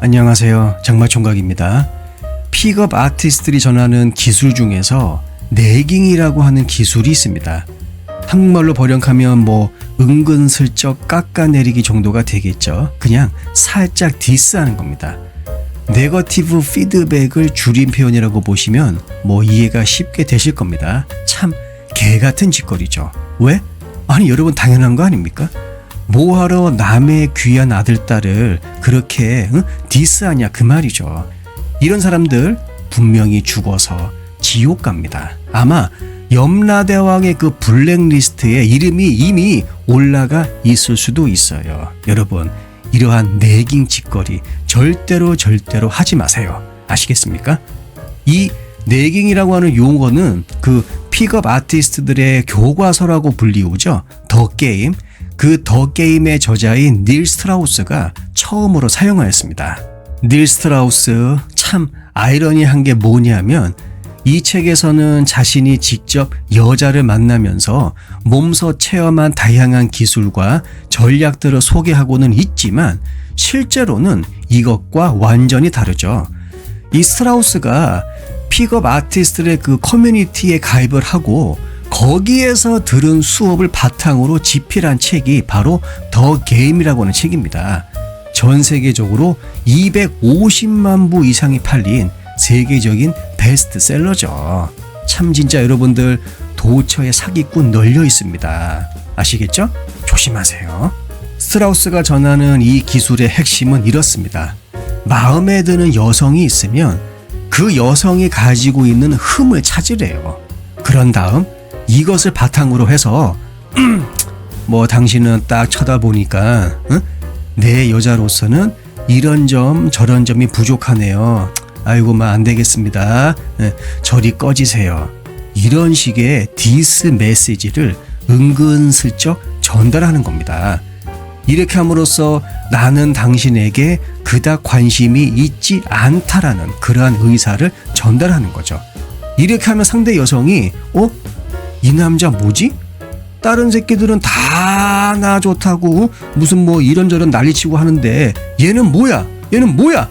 안녕하세요. 장마총각입니다. 픽업 아티스트들이 전하는 기술 중에서 네깅이라고 하는 기술이 있습니다. 한국말로 번역하면 은근슬쩍 깎아내리기 정도가 되겠죠. 그냥 살짝 디스하는 겁니다. 네거티브 피드백을 줄인 표현이라고 보시면 이해가 쉽게 되실 겁니다. 참 개같은 짓거리죠. 왜? 아니 여러분 당연한 거 아닙니까? 뭐하러 남의 귀한 아들, 딸을 그렇게 디스하냐 그 말이죠. 이런 사람들 분명히 죽어서 지옥 갑니다. 아마 염라대왕의 그 블랙리스트에 이름이 이미 올라가 있을 수도 있어요. 여러분 이러한 네깅 짓거리 절대로 하지 마세요. 아시겠습니까? 이 네깅이라고 하는 용어는 그 픽업 아티스트들의 교과서라고 불리우죠. 더 게임. 그 더 게임의 저자인 닐 스트라우스가 처음으로 사용하였습니다. 닐 스트라우스 참 아이러니한 게 뭐냐면 이 책에서는 자신이 직접 여자를 만나면서 몸소 체험한 다양한 기술과 전략들을 소개하고는 있지만 실제로는 이것과 완전히 다르죠. 이 스트라우스가 픽업 아티스트들의 그 커뮤니티에 가입을 하고 거기에서 들은 수업을 바탕으로 집필한 책이 바로 더 게임이라고 하는 책입니다. 전 세계적으로 250만 부 이상이 팔린 세계적인 베스트셀러죠. 참 진짜 여러분들 도처에 사기꾼 널려 있습니다. 아시겠죠? 조심하세요. 스트라우스가 전하는 이 기술의 핵심은 이렇습니다. 마음에 드는 여성이 있으면 그 여성이 가지고 있는 흠을 찾으래요. 그런 다음 이것을 바탕으로 해서 당신은 딱 쳐다보니까 내 여자로서는 이런 점 저런 점이 부족하네요. 아이고 안 되겠습니다. 저리 꺼지세요. 이런 식의 디스 메시지를 은근슬쩍 전달하는 겁니다. 이렇게 함으로써 나는 당신에게 그닥 관심이 있지 않다라는 그러한 의사를 전달하는 거죠. 이렇게 하면 상대 여성이 이 남자 뭐지? 다른 새끼들은 다 나 좋다고 무슨 이런저런 난리치고 하는데 얘는 뭐야?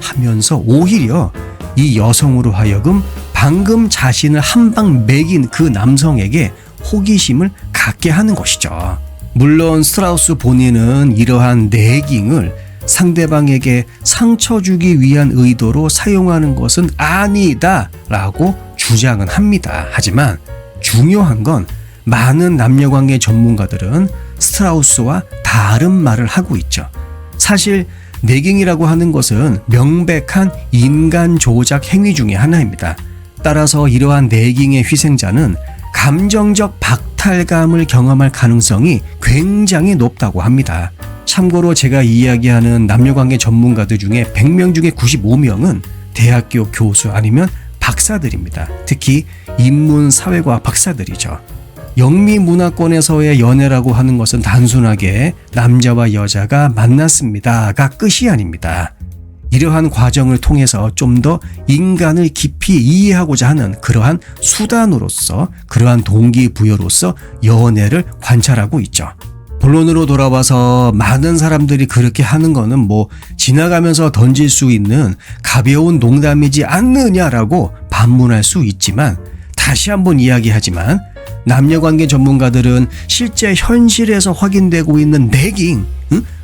하면서 오히려 이 여성으로 하여금 방금 자신을 한 방 매긴 그 남성에게 호기심을 갖게 하는 것이죠. 물론 스트라우스 본인은 이러한 네깅을 상대방에게 상처 주기 위한 의도로 사용하는 것은 아니다라고 주장은 합니다. 하지만 중요한 건 많은 남녀관계 전문가들은 스트라우스와 다른 말을 하고 있죠. 사실 네깅이라고 하는 것은 명백한 인간 조작 행위 중의 하나입니다. 따라서 이러한 네깅의 희생자는 감정적 박탈감을 경험할 가능성이 굉장히 높다고 합니다. 참고로 제가 이야기하는 남녀관계 전문가들 중에 100명 중에 95명은 대학교 교수 아니면 박사들입니다. 특히 인문사회과학 박사들이죠. 영미문화권에서의 연애라고 하는 것은 단순하게 남자와 여자가 만났습니다가 끝이 아닙니다. 이러한 과정을 통해서 좀 더 인간을 깊이 이해하고자 하는 그러한 수단으로서 그러한 동기부여로서 연애를 관찰하고 있죠. 본론으로 돌아와서 많은 사람들이 그렇게 하는 거는 지나가면서 던질 수 있는 가벼운 농담이지 않느냐라고 반문할 수 있지만 다시 한번 이야기하지만 남녀관계 전문가들은 실제 현실에서 확인되고 있는 네깅,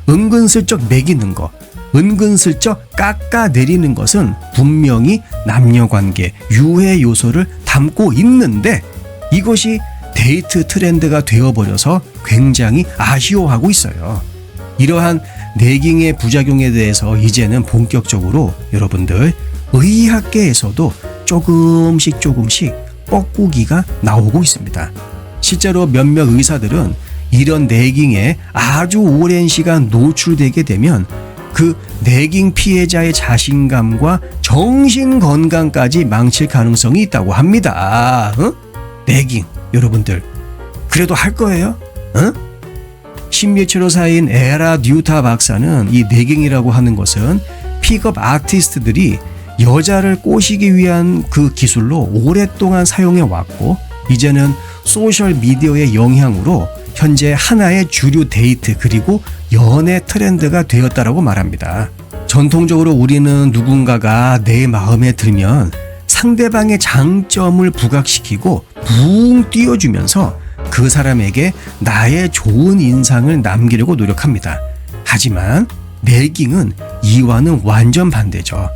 은근슬쩍 매기는 거, 은근슬쩍 깎아내리는 것은 분명히 남녀관계 유해 요소를 담고 있는데 이것이 데이트 트렌드가 되어버려서 굉장히 아쉬워하고 있어요. 이러한 네깅의 부작용에 대해서 이제는 본격적으로 여러분들 의학계에서도 조금씩 뻐꾸기가 나오고 있습니다. 실제로 몇몇 의사들은 이런 네깅에 아주 오랜 시간 노출되게 되면 그 네깅 피해자의 자신감과 정신 건강까지 망칠 가능성이 있다고 합니다. 네깅 여러분들 그래도 할 거예요? 심리치료사인 에라 뉴타 박사는 이 네깅이라고 하는 것은 픽업 아티스트들이 여자를 꼬시기 위한 그 기술로 오랫동안 사용해 왔고 이제는 소셜 미디어의 영향으로 현재 하나의 주류 데이트 그리고 연애 트렌드가 되었다라고 말합니다. 전통적으로 우리는 누군가가 내 마음에 들면 상대방의 장점을 부각시키고 붕 띄워주면서 그 사람에게 나의 좋은 인상을 남기려고 노력합니다. 하지만 내깅은 이와는 완전 반대죠.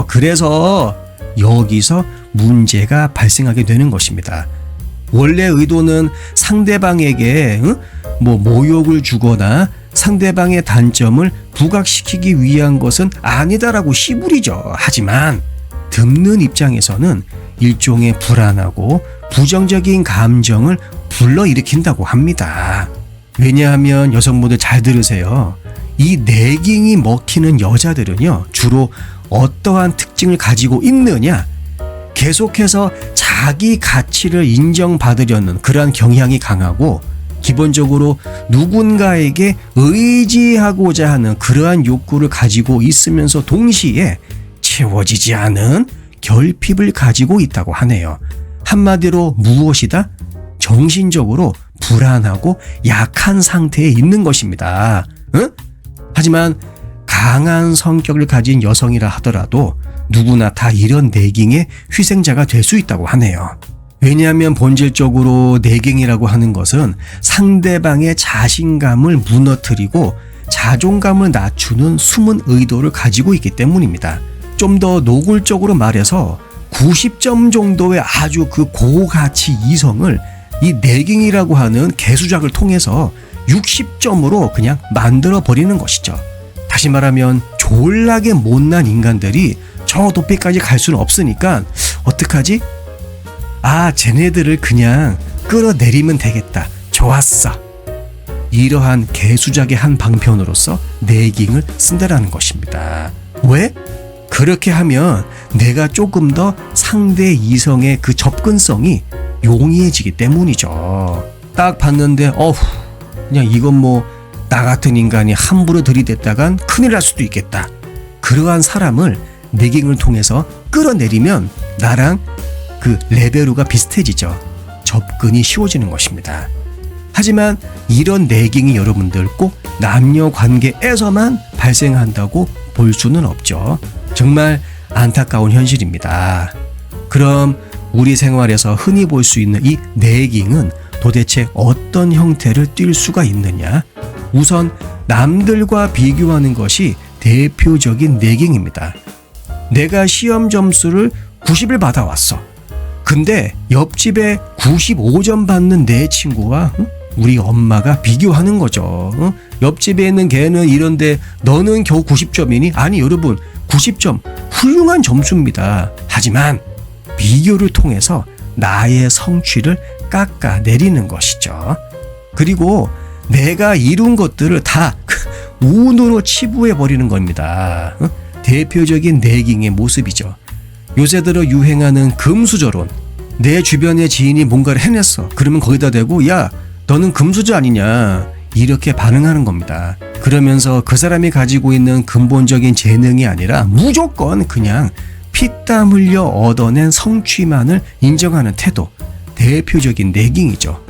그래서 여기서 문제가 발생하게 되는 것입니다. 원래 의도는 상대방에게 모욕을 주거나 상대방의 단점을 부각시키기 위한 것은 아니다라고 씨부리죠. 하지만 듣는 입장에서는 일종의 불안하고 부정적인 감정을 불러일으킨다고 합니다. 왜냐하면 여성분들 잘 들으세요. 이 내깅이 먹히는 여자들은요, 주로 어떠한 특징을 가지고 있느냐? 계속해서 자기 가치를 인정받으려는 그러한 경향이 강하고, 기본적으로 누군가에게 의지하고자 하는 그러한 욕구를 가지고 있으면서 동시에 채워지지 않은 결핍을 가지고 있다고 하네요. 한마디로 무엇이다? 정신적으로 불안하고 약한 상태에 있는 것입니다. 응? 하지만 강한 성격을 가진 여성이라 하더라도 누구나 다 이런 내깅의 희생자가 될 수 있다고 하네요. 왜냐하면 본질적으로 내깅이라고 하는 것은 상대방의 자신감을 무너뜨리고 자존감을 낮추는 숨은 의도를 가지고 있기 때문입니다. 좀 더 노골적으로 말해서 90점 정도의 아주 그 고가치 이성을 이 내깅이라고 하는 개수작을 통해서 60점으로 그냥 만들어 버리는 것이죠. 다시 말하면 졸라게 못난 인간들이 저 높이까지 갈 수는 없으니까 어떡하지? 쟤네들을 그냥 끌어내리면 되겠다. 좋았어. 이러한 개수작의 한 방편으로서 내깅을 쓴다라는 것입니다. 왜? 그렇게 하면 내가 조금 더 상대 이성의 그 접근성이 용이해지기 때문이죠. 딱 봤는데 그냥 이건 나 같은 인간이 함부로 들이댔다간 큰일 날 수도 있겠다. 그러한 사람을 내깅을 통해서 끌어내리면 나랑 그 레벨로가 비슷해지죠. 접근이 쉬워지는 것입니다. 하지만 이런 내깅이 여러분들 꼭 남녀 관계에서만 발생한다고 볼 수는 없죠. 정말 안타까운 현실입니다. 그럼 우리 생활에서 흔히 볼 수 있는 이 내깅은 도대체 어떤 형태를 띨 수가 있느냐? 우선 남들과 비교하는 것이 대표적인 내깅입니다. 내가 시험 점수를 90을 받아왔어. 근데 옆집에 95점 받는 내 친구와 우리 엄마가 비교하는 거죠. 옆집에 있는 걔는 이런데 너는 겨우 90점이니? 아니 여러분, 90점 훌륭한 점수입니다. 하지만 비교를 통해서 나의 성취를 깎아내리는 것이죠. 그리고 내가 이룬 것들을 다 운으로 치부해버리는 겁니다. 대표적인 내깅의 모습이죠. 요새 들어 유행하는 금수저론. 내 주변의 지인이 뭔가를 해냈어. 그러면 거기다 대고 야 너는 금수저 아니냐 이렇게 반응하는 겁니다. 그러면서 그 사람이 가지고 있는 근본적인 재능이 아니라 무조건 그냥 피땀 흘려 얻어낸 성취만을 인정하는 태도. 대표적인 내깅이죠.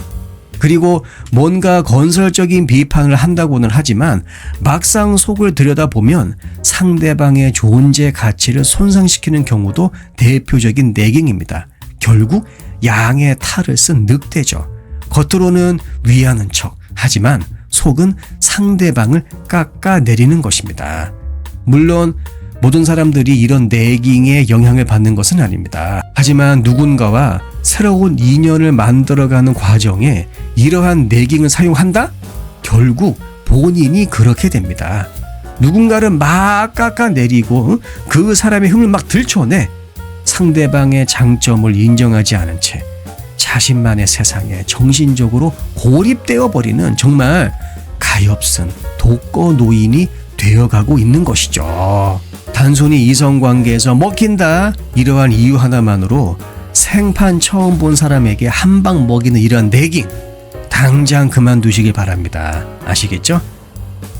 그리고 뭔가 건설적인 비판을 한다고는 하지만 막상 속을 들여다보면 상대방의 존재 가치를 손상시키는 경우도 대표적인 내깅입니다. 결국 양의 탈을 쓴 늑대죠. 겉으로는 위하는 척, 하지만 속은 상대방을 깎아내리는 것입니다. 물론 모든 사람들이 이런 내깅의 영향을 받는 것은 아닙니다. 하지만 누군가와 새로운 인연을 만들어가는 과정에 이러한 내깅을 사용한다? 결국 본인이 그렇게 됩니다. 누군가를 막 깎아내리고 그 사람의 힘을 막 들춰내 상대방의 장점을 인정하지 않은 채 자신만의 세상에 정신적으로 고립되어 버리는 정말 가엾은 독거 노인이 되어가고 있는 것이죠. 단순히 이성관계에서 먹힌다 이러한 이유 하나만으로 생판 처음 본 사람에게 한 방 먹이는 이러한 내깅 당장 그만두시길 바랍니다. 아시겠죠?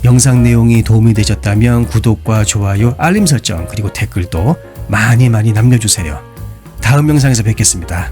영상 내용이 도움이 되셨다면 구독과 좋아요, 알림 설정 그리고 댓글도 많이 남겨주세요. 다음 영상에서 뵙겠습니다.